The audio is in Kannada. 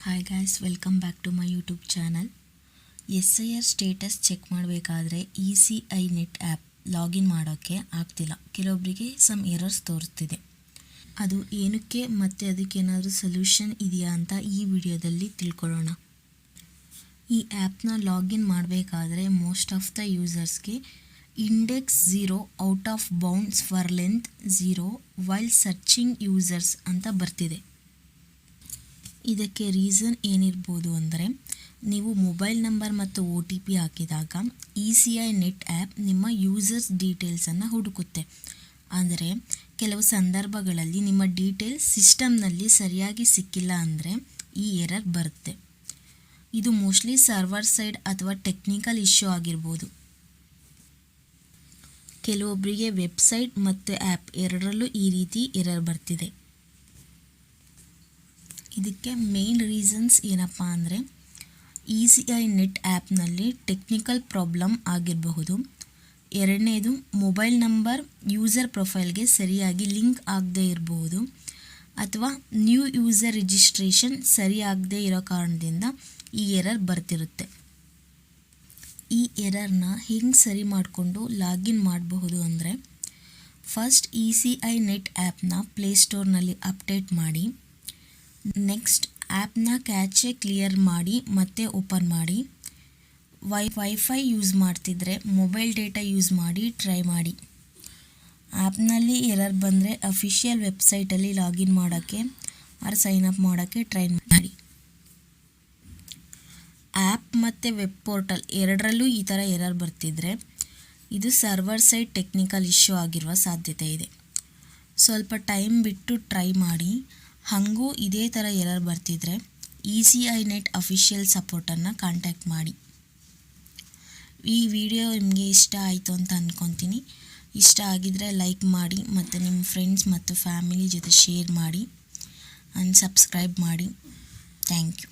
Hi guys, welcome back to my YouTube channel. SIR status check ಮಾಡಬೇಕಾದ್ರೆ ECI ನೆಟ್ ಆ್ಯಪ್ ಲಾಗಿನ್ ಮಾಡೋಕ್ಕೆ ಆಗ್ತಿಲ್ಲ. ಕೆಲವೊಬ್ಬರಿಗೆ ಸಮ್ ಎರರ್ಸ್ ತೋರಿಸ್ತಿದೆ. ಅದು ಏನಕ್ಕೆ ಮತ್ತು ಅದಕ್ಕೇನಾದರೂ ಸೊಲ್ಯೂಷನ್ ಇದೆಯಾ ಅಂತ ಈ ವಿಡಿಯೋದಲ್ಲಿ ತಿಳ್ಕೊಳ್ಳೋಣ. ಈ ಆ್ಯಪ್ನ ಲಾಗಿನ್ ಮಾಡಬೇಕಾದ್ರೆ ಮೋಸ್ಟ್ ಆಫ್ ದ ಯೂಸರ್ಸ್ಗೆ index 0 out of bounds for length 0 while searching users ಅಂತ ಬರ್ತಿದೆ. ಇದಕ್ಕೆ ರೀಸನ್ ಏನಿರ್ಬೋದು ಅಂದರೆ, ನೀವು ಮೊಬೈಲ್ ನಂಬರ್ ಮತ್ತು OTP ಹಾಕಿದಾಗ ECI ನೆಟ್ ಆ್ಯಪ್ ನಿಮ್ಮ ಯೂಸರ್ಸ್ ಡೀಟೇಲ್ಸನ್ನು ಹುಡುಕುತ್ತೆ. ಅಂದರೆ ಕೆಲವು ಸಂದರ್ಭಗಳಲ್ಲಿ ನಿಮ್ಮ ಡೀಟೇಲ್ಸ್ ಸಿಸ್ಟಮ್ನಲ್ಲಿ ಸರಿಯಾಗಿ ಸಿಕ್ಕಿಲ್ಲ ಅಂದರೆ ಈ ಎರರ್ ಬರುತ್ತೆ. ಇದು ಮೋಸ್ಟ್ಲಿ ಸರ್ವರ್ ಸೈಡ್ ಅಥವಾ ಟೆಕ್ನಿಕಲ್ ಇಶ್ಯೂ ಆಗಿರ್ಬೋದು. ಕೆಲವೊಬ್ಬರಿಗೆ ವೆಬ್ಸೈಟ್ ಮತ್ತು ಆ್ಯಪ್ ಎರಡರಲ್ಲೂ ಈ ರೀತಿ ಎರರ್ ಬರ್ತಿದೆ. ಇದಕ್ಕೆ ಮೇನ್ ರೀಸನ್ಸ್ ಏನಪ್ಪ ಅಂದರೆ, ECI ನೆಟ್ ಆ್ಯಪ್ನಲ್ಲಿ ಟೆಕ್ನಿಕಲ್ ಪ್ರಾಬ್ಲಮ್ ಆಗಿರಬಹುದು. ಎರಡನೇದು, ಮೊಬೈಲ್ ನಂಬರ್ ಯೂಸರ್ ಪ್ರೊಫೈಲ್ಗೆ ಸರಿಯಾಗಿ ಲಿಂಕ್ ಆಗದೇ ಇರಬಹುದು, ಅಥವಾ ನ್ಯೂ ಯೂಸರ್ ರಿಜಿಸ್ಟ್ರೇಷನ್ ಸರಿಯಾಗದೇ ಇರೋ ಕಾರಣದಿಂದ ಈ ಎರರ್ ಬರ್ತಿರುತ್ತೆ. ಈ ಎರರ್ನ ಹೆಂಗೆ ಸರಿ ಮಾಡಿಕೊಂಡು ಲಾಗಿನ್ ಮಾಡಬಹುದು ಅಂದರೆ, ಫಸ್ಟ್ ECI ನೆಟ್ ಆ್ಯಪ್ನ ಪ್ಲೇಸ್ಟೋರ್ನಲ್ಲಿ ಅಪ್ಡೇಟ್ ಮಾಡಿ. ನೆಕ್ಸ್ಟ್ ಆ್ಯಪ್ನ ಕ್ಯಾಚೆ ಕ್ಲಿಯರ್ ಮಾಡಿ ಮತ್ತೆ ಓಪನ್ ಮಾಡಿ. ವೈಫೈ ಯೂಸ್ ಮಾಡ್ತಿದ್ರೆ ಮೊಬೈಲ್ ಡೇಟಾ ಯೂಸ್ ಮಾಡಿ ಟ್ರೈ ಮಾಡಿ. ಆ್ಯಪ್ನಲ್ಲಿ ಎರರ್ ಬಂದರೆ ಅಫಿಷಿಯಲ್ ವೆಬ್ಸೈಟಲ್ಲಿ ಲಾಗಿನ್ ಮಾಡೋಕ್ಕೆ ಸೈನ್ ಅಪ್ ಮಾಡೋಕ್ಕೆ ಟ್ರೈ ಮಾಡಿ. ಆ್ಯಪ್ ಮತ್ತು ವೆಬ್ ಪೋರ್ಟಲ್ ಎರಡರಲ್ಲೂ ಈ ಥರ ಎರರ್ ಬರ್ತಿದ್ರೆ ಇದು ಸರ್ವರ್ ಸೈಡ್ ಟೆಕ್ನಿಕಲ್ ಇಶ್ಯೂ ಆಗಿರುವ ಸಾಧ್ಯತೆ ಇದೆ. ಸ್ವಲ್ಪ ಟೈಮ್ ಬಿಟ್ಟು ಟ್ರೈ ಮಾಡಿ. ಹಾಗೂ ಇದೇ ಥರ ಎರರ್ ಬರ್ತಿದ್ರೆ ECI ನೆಟ್ ಅಫಿಷಿಯಲ್ ಸಪೋರ್ಟನ್ನು ಕಾಂಟ್ಯಾಕ್ಟ್ ಮಾಡಿ. ಈ ವಿಡಿಯೋ ನಿಮಗೆ ಇಷ್ಟ ಆಯಿತು ಅಂತ ಅಂದ್ಕೊತೀನಿ. ಇಷ್ಟ ಆಗಿದರೆ ಲೈಕ್ ಮಾಡಿ ಮತ್ತು ನಿಮ್ಮ ಫ್ರೆಂಡ್ಸ್ ಮತ್ತು ಫ್ಯಾಮಿಲಿ ಜೊತೆ ಶೇರ್ ಮಾಡಿ ಆ್ಯಂಡ್ ಸಬ್ಸ್ಕ್ರೈಬ್ ಮಾಡಿ. Thank you.